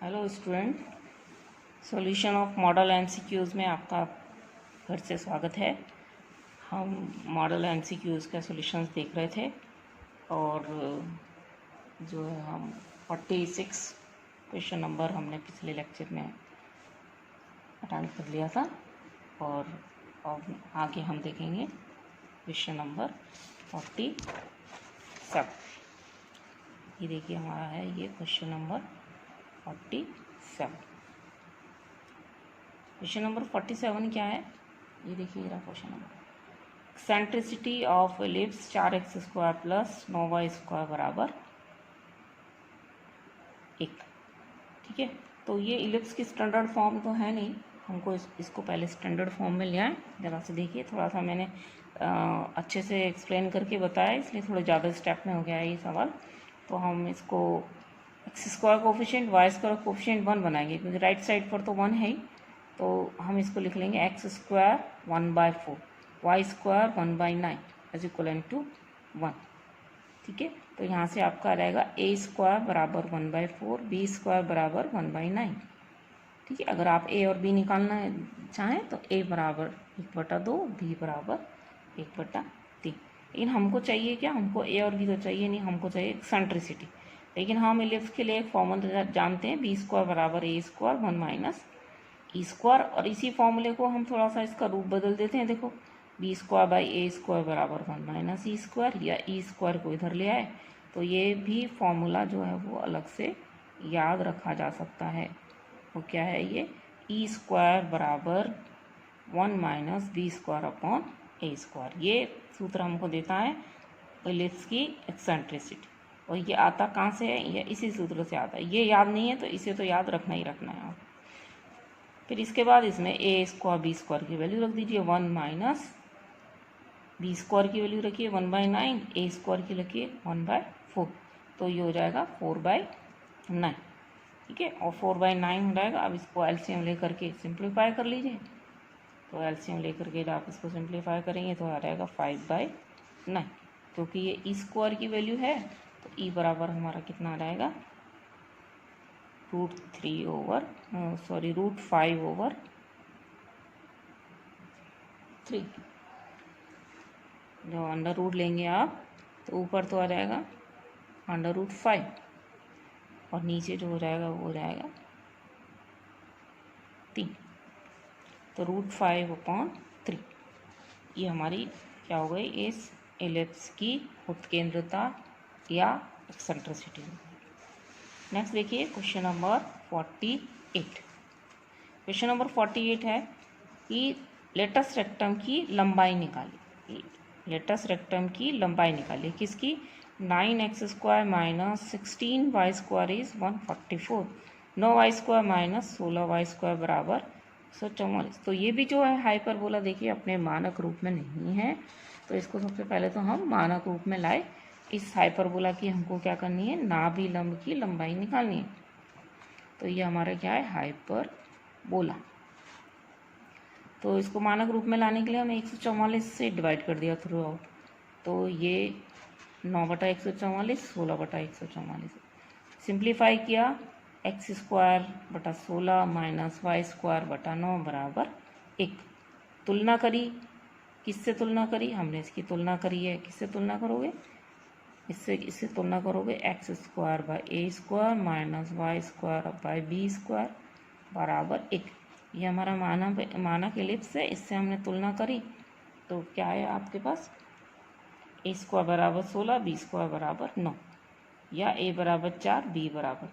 Hello student, solution of model MCQs में आपका फिर से स्वागत है। हम मॉडल एमसीक्यूज़ का सॉल्यूशंस देख रहे थे और जो है हम 46 क्वेश्चन नंबर हमने पिछले लेक्चर में अटेंड कर लिया था और अब आगे हम देखेंगे क्वेश्चन नंबर 47। ये देखिए हमारा है ये क्वेश्चन नंबर 47। क्वेश्चन नंबर 47 क्या है, ये देखिए मेरा question number. Eccentricity of ellipse 4x² plus 9y² बराबर 1। ठीक है, तो ये एलिप्स की स्टैंडर्ड फॉर्म तो है नहीं, हमको इसको पहले स्टैंडर्ड फॉर्म में ले आए। ज़रा से देखिए, थोड़ा सा मैंने अच्छे से एक्सप्लेन करके बताया, इसलिए थोड़ा ज़्यादा स्टेप में हो गया है ये सवाल। तो हम इसको x² कोफिशिएंट y² कोफिशिएंट 1 बनाएंगे, क्योंकि राइट साइड पर तो 1 है ही। तो हम इसको लिख लेंगे x² 1/4 y² 1/9 is equal to 1। ठीक है, तो यहाँ से आपका रहेगा a² बराबर 1/4 b² बराबर 1/9। ठीक है, अगर आप a और b निकालना चाहें तो a बराबर 1/2 b बराबर 1/3। लेकिन हमको चाहिए क्या, हमको a और b तो चाहिए नहीं, हमको चाहिए एक्सेंट्रिसिटी। लेकिन हम एलिप्स के लिए एक फॉर्मूला जानते हैं, b² बराबर a² 1 माइनस e², और इसी फॉर्मूले को हम थोड़ा सा इसका रूप बदल देते हैं। देखो, b² बाई a² बराबर 1 माइनस e², या e² को इधर ले आए तो ये भी फॉर्मूला जो है वो अलग से याद रखा जा सकता है। वो क्या है, ये e² बराबर 1 माइनस b² अपॉन a²। ये सूत्र हमको देता है एलिप्स की एक्सेंट्रिसिटी, और ये आता कहाँ से है, ये इसी सूत्र से आता है। ये याद नहीं है तो इसे तो याद रखना ही रखना है। फिर इसके बाद इसमें a² b² की वैल्यू रख दीजिए, 1 माइनस b² की वैल्यू रखिए 1/9, a² की रखिए 1/4, तो ये हो जाएगा 4/9। ठीक है, और 4/9 हो जाएगा। अब इसको एलसीएम लेकर के सिंप्लीफाई कर लीजिए। तो एलसीएम लेकर के जब आप इसको सिंप्लीफाई करेंगे तो आ जाएगा 5/9, क्योंकि ये e² की वैल्यू है तो e बराबर हमारा कितना रहेगा, √5/3 जो अंडर रूट लेंगे आप तो ऊपर तो आ जाएगा √5, और नीचे जो हो जाएगा वो हो जाएगा 3, तो √5/3। ये हमारी क्या हो गई, इस एलिप्स की उत्केंद्रता या एक्सेंट्रिसिटी। नेक्स्ट देखिए क्वेश्चन नंबर 48। क्वेश्चन नंबर 48 है कि लेटस रेक्टम की लंबाई निकालिए। लेटस रेक्टम की लंबाई निकालिए किसकी, 9x² minus 16y² is 144, 9y² minus 16y² बराबर 144। तो ये भी जो है हाइपरबोला देखिए अपने मानक रूप में नहीं है, तो इसको सबसे पहले तो हम मानक रूप में लाए। इस हाइपरबोला की हमको क्या करनी है, नाभि लंब की लंबाई निकालनी है। तो ये हमारा क्या है, हाइपरबोला। तो इसको मानक रूप में लाने के लिए हमने 144 से डिवाइड कर दिया थ्रू आउट, तो ये 9/144 16/144 सिंप्लीफाई किया, x² 16 माइनस y² 9 बराबर 1। तुलना करी, किससे तुलना करी, हमने इसकी तुलना करी है। किससे तुलना करोगे, इससे तुलना करोगे, x² by a² minus y² by b² बराबर 1। ये हमारा मानक एलिप्स है, इससे हमने तुलना करी तो क्या है आपके पास, a² बराबर 16, b² बराबर 9, या a बराबर 4 b बराबर।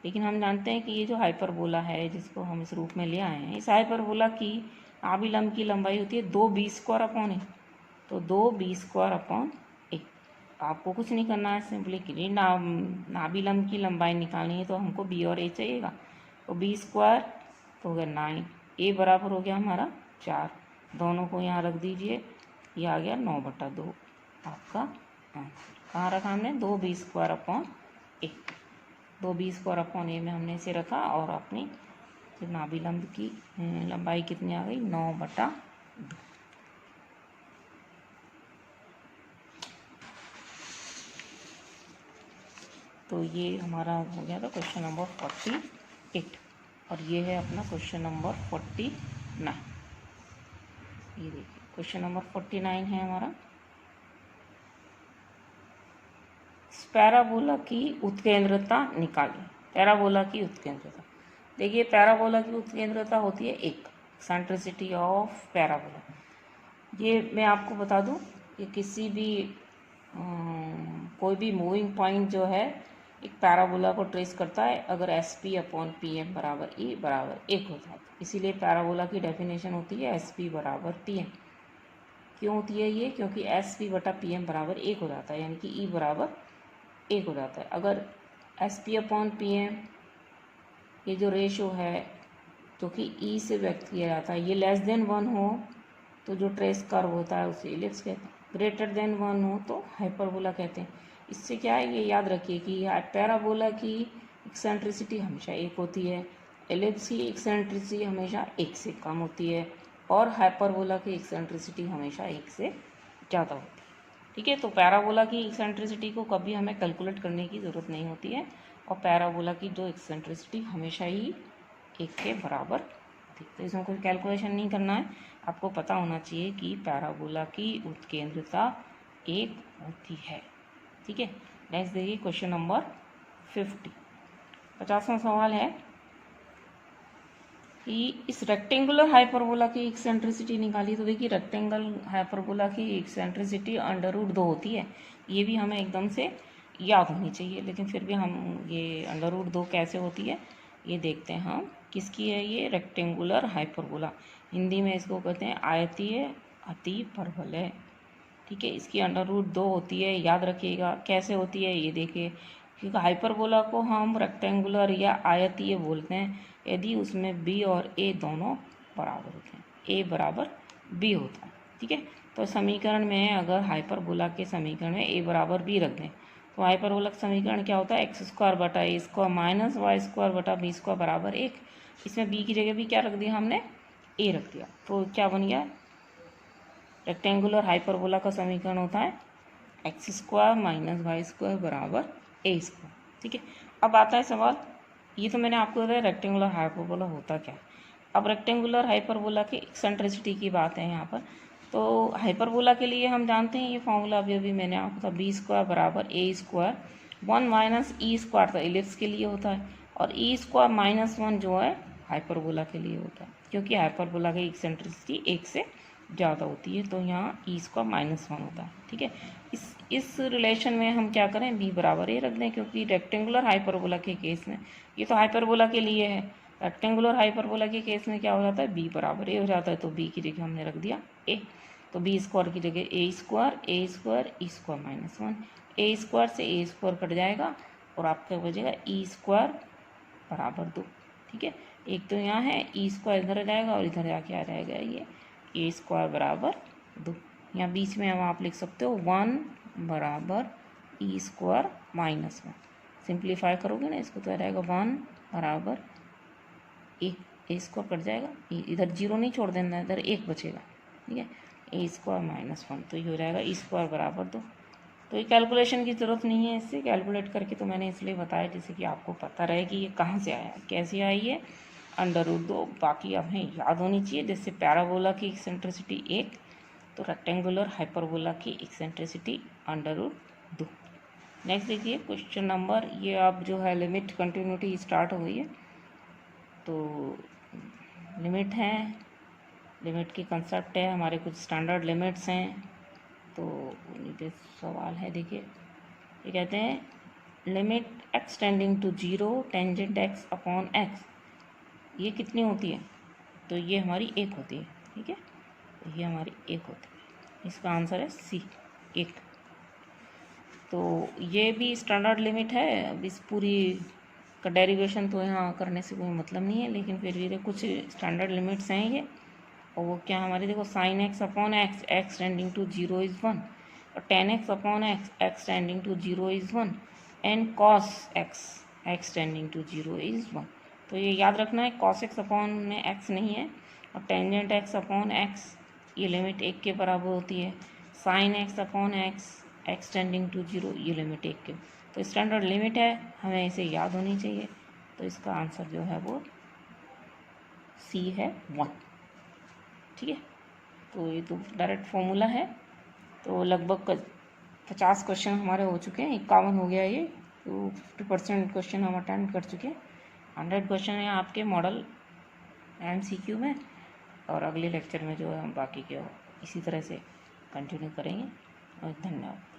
लेकिन हम जानते हैं कि ये जो हाइपरबोला है जिसको हम इस रूप में ले आए हैं, इस हाइपरबोला की नाभि लंब की लंबाई होती है 2b² अपॉन a, तो 2b² अपॉन a। आपको कुछ नहीं करना है, सिंपली कि नाभि लंब की लंबाई निकालनी है तो हमको b और a चाहिएगा। तो b² तो हो गया 9, a बराबर हो गया हमारा 4, दोनों को यहाँ रख दीजिए, ये आ गया 9/2 आपका आंसर। कहाँ रखा हमने, 2b² upon a, 2b² upon a में हमने इसे रखा, और अपनी नाभि लंब की लंबाई कितनी आ गई, 9/2। तो ये हमारा हो गया था क्वेश्चन नंबर 48। 8। और ये है अपना क्वेश्चन नंबर 49। ये देखिए क्वेश्चन नंबर 49 है हमारा, पैराबोला की उत्केंद्रता निकालिए। पैराबोला की उत्केंद्रता, देखिए पैराबोला की उत्केंद्रता होती है 1, एक्सेंट्रिसिटी ऑफ पैराबोला। ये मैं आपको बता दूं कि किसी भी कोई भी मूविंग पॉइंट जो है एक पैराबोला को ट्रेस करता है अगर S P upon P M बराबर ई बराबर 1 होता है। इसीलिए पैराबोला की डेफिनेशन होती है एस पी बराबर पी एम। क्यों होती है ये? क्योंकि एस पी बटा पी एम बराबर 1 हो जाता है, यानी कि ई बराबर 1 हो जाता है। अगर S P upon P M ये जो रेशो है जो कि ई से व्यक्त किया जाता है, ये लेस देन 1 हो तो जो ट्रेस कर्व होता है उसे इलिप्स कहते हैं, ग्रेटर देन 1 हो तो हाइपरबोला कहते हैं। इससे क्या है, ये याद रखिए कि पैराबोला की एक्सेंट्रिसिटी हमेशा 1 होती है, एलिप्स की एक्सेंट्रिसिटी हमेशा 1 से कम होती है, और हाइपरबोला की एक्सेंट्रिसिटी हमेशा 1 से ज़्यादा होती है। ठीक है, तो पैराबोला की एक्सेंट्रिसिटी को कभी हमें कैलकुलेट करने की ज़रूरत नहीं होती है, और पैराबोला की जो एक्सेंट्रिसिटी हमेशा ही 1 के बराबर होती है। तो इसमें कोई कैलकुलेशन नहीं करना है, आपको पता होना चाहिए कि पैराबोला की उत्केंद्रता 1 होती है। ठीक है, नेक्स्ट देखिए क्वेश्चन नंबर 50वां सवाल है कि इस रेक्टेंगुलर हाइपरबोला की एक्सेंट्रिसिटी निकाली। तो देखिए रेक्टेंगल हाइपरबोला की एक्सेंट्रिसिटी √2 होती है। ये भी हमें एकदम से याद होनी चाहिए, लेकिन फिर भी हम ये √2 कैसे होती है ये देखते हैं हम। किसकी है ये? रेक्टेंगुलर हाइपरबोला, हिंदी में इसको कहते हैं आयतीय अतिपरवलय। ठीक है, इसकी √2 होती है, याद रखिएगा। कैसे होती है ये देखिए, क्योंकि हाइपरबोला को हम रेक्टेंगुलर या आयतीय बोलते हैं यदि उसमें बी और ए दोनों बराबर होते हैं, ए बराबर बी होता है। ठीक है, तो समीकरण में अगर हाइपरबोला के समीकरण में ए बराबर बी रख दें तो हाइपरबोला का समीकरण क्या होता है? x² बटा a² माइनस y² बटा b² बराबर 1। इसमें b की जगह भी क्या रख दिया हमने? a रख दिया, तो क्या बन गया? रेक्टेंगुलर हाइपरबोला का समीकरण होता है x² माइनस y² बराबर a²। ठीक है, अब आता है सवाल, ये तो मैंने आपको बताया रेक्टेंगुलर हाइपरबोला होता क्या है। अब रेक्टेंगुलर हाइपरबोला की एक्सेंट्रिसिटी की बात है यहाँ पर। तो हाइपरबोला के लिए हम जानते हैं ये फॉर्मूला अभी मैंने आपको था, b² बराबर a², 1 माइनस e² तो इलिप्स के लिए होता है, और e² माइनस 1 जो है हाइपरबोला के लिए होता है, क्योंकि हाइपरबोला की एक्सेंट्रिसिटी 1 से ज़्यादा होती है, तो यहाँ e² माइनस 1 होता है। ठीक है, इस रिलेशन में हम क्या करें? b बराबर a रख दें, क्योंकि रेक्टेंगुलर हाइपरबोला के केस में, ये तो हाइपरबोला के लिए है, रेक्टेंगुलर हाइपरबोला के केस में क्या हो जाता है? b बराबर a हो जाता है, तो b की जगह हमने रख दिया a, तो b² की जगह a² e² माइनस 1, a² से a² कट जाएगा और आपका बचेगा e² बराबर 2। ठीक है, एक तो यहाँ है, e² इधर आ जाएगा और इधर जाके आ जाएगा ये a² बराबर 2। यहाँ बीच में हम आप लिख सकते हो 1 बराबर e² माइनस 1। सिंप्लीफाई करोगे ना इसको तो आ जाएगा 1 बराबर a² कट जाएगा, इधर 0 नहीं छोड़ देना, इधर 1 बचेगा। ठीक है, a² माइनस 1, तो ये हो जाएगा e² बराबर 2। तो ये कैलकुलेशन की ज़रूरत नहीं है, इससे कैलकुलेट करके तो मैंने इसलिए बताया जिससे कि आपको पता रहे कि ये कहाँ से आया, कैसे आई है, √2। बाकी हमें याद होनी चाहिए, जैसे पैराबोला की एक्सेंट्रिसिटी 1 तो रेक्टेंगुलर हाइपरबोला की एक्सेंट्रिसिटी √2। नेक्स्ट देखिए क्वेश्चन नंबर, ये अब जो है लिमिट कंटिन्यूटी स्टार्ट हो गई है, तो लिमिट है, लिमिट की कंसेप्ट है, हमारे कुछ स्टैंडर्ड लिमिट्स हैं। तो नीचे सवाल है देखिए, ये कहते हैं limit x tending to 0 tangent x upon x, ये कितनी होती है? तो ये हमारी 1 होती है। ठीक है, तो ये हमारी 1 होती है, इसका आंसर है सी 1। तो ये भी स्टैंडर्ड लिमिट है, अब इस पूरी का डेरिवेशन तो यहाँ करने से कोई मतलब नहीं है, लेकिन फिर भी कुछ स्टैंडर्ड लिमिट्स हैं ये, और वो क्या हमारे देखो sin x upon x, x tending to 0 is 1, और tan x upon x, x tending to 0 is 1, and cos x, x tending to 0 is 1। तो ये याद रखना है, cos x अपॉन में x नहीं है, और टेंजेंट x अपॉन x ये लिमिट 1 के बराबर होती है, sin x upon x, x tending to 0 ये लिमिट 1 के, तो स्टैंडर्ड लिमिट है, हमें इसे याद होनी चाहिए। तो इसका आंसर जो है वो सी है 1। ठीक है, तो ये तो डायरेक्ट फॉर्मूला है। तो लगभग 50 क्वेश्चन हमारे हो चुके हैं, 51 हो गया ये, तो 50% क्वेश्चन हम अटेंड कर चुके हैं। 100 क्वेश्चन है आपके मॉडल MCQ में, और अगले लेक्चर में जो है हम बाकी के इसी तरह से कंटिन्यू करेंगे। और धन्यवाद।